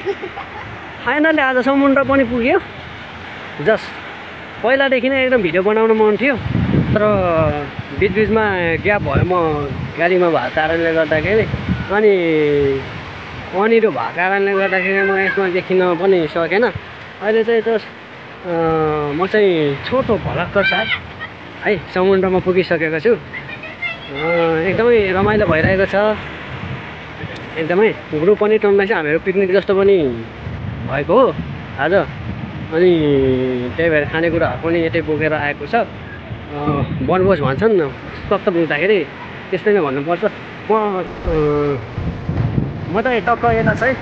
Finally आज समुद्र पनि पुग्यो। जस्ट पहिलादेखि नै एकदम भिडियो बनाउन मन थियो, तर बिचबिचमा ग्याप भयो। म गाडीमा भएको कारणले गर्दाखेरि अनि अनिरो भएको कारणले गर्दाखेरि म यसमा देखिन पनि सकेन। अहिले चाहिँ जस्ट म चाहिँ छोटो भलक्क छ है समुद्रमा पुगिसकेको छु। एकदमै रमाइलो भइरहेको छ, एकदमै ग्रुप पनि टन्दैछ। हामीहरू पिकनिक जस्तो पनि भएको हो आज, अनि त्यही भएर खानेकुराहरू पनि यतै बोकेर आएको छ। वनभोज भन्छन् सत्त पुग्दाखेरि, त्यस्तै नै भन्नुपर्छ। म त टक्क यता छ है,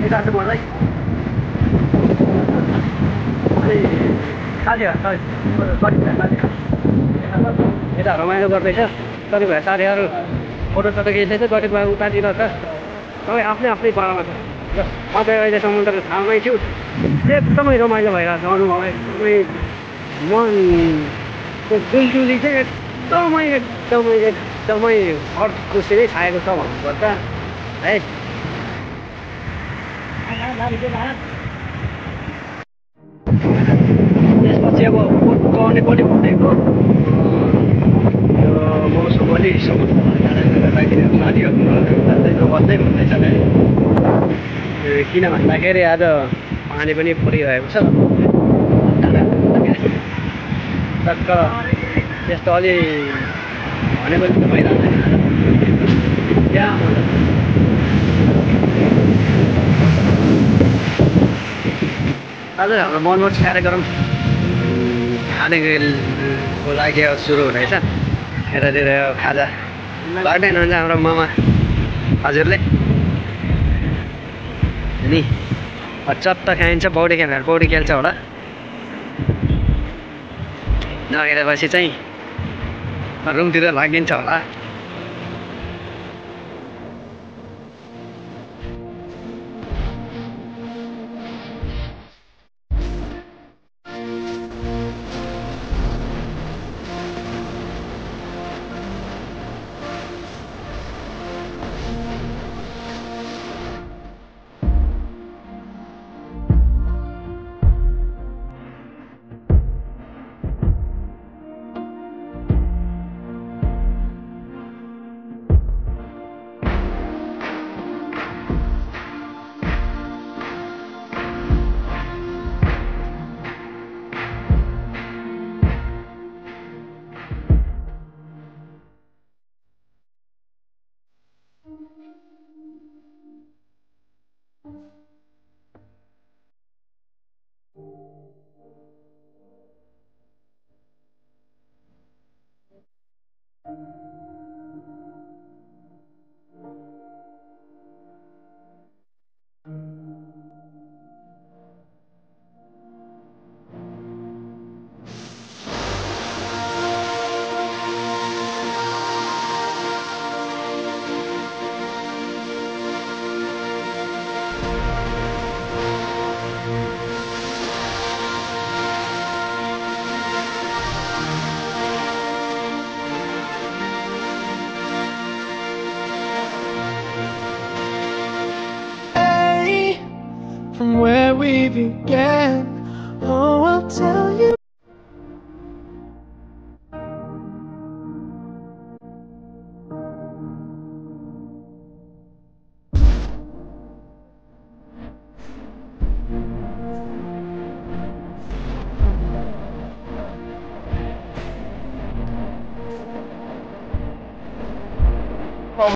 यता छु म चाहिँ। अनि यता रमाइलो गर्दैछ। कतिपय साथीहरू फोटो सोटो खिच्दैछ, कतिपय उतातिर छ। सबै आफ्नै आफ्नै पारामा छ। म चाहिँ अहिले समुद्रको छाउमै छु। एकदमै रमाइलो भइरहेको छ अनुभव। एकदमै मनको दुलदुली चाहिँ एकदमै खुसी नै छाएको छ भन्नुपर्छ है। त्यसपछि अब गउने पनि भनेको मौसम अलि समुद्र गर्दाखेरि साथीहरू बस्दै भन्दैछ है। किन भन्दाखेरि आज पानी पनि परिरहेको छ। टक्क त्यस्तो अलि भनेको जस्तो भइरहँदैन। आज हाम्रो वनभोज कार्यक्रम खानेको लागि सुरु हुँदैछ। यतातिर खाजा लाग्दैन हुन्छ हाम्रो मामा हजुरले नि चट्ट खाइन्छ। पौडी खेल्नेहरू पौडी खेल्छ होला, नखेलेपछि चाहिँ रुमतिर लागिन्छ होला। From where we began, oh, I'll tell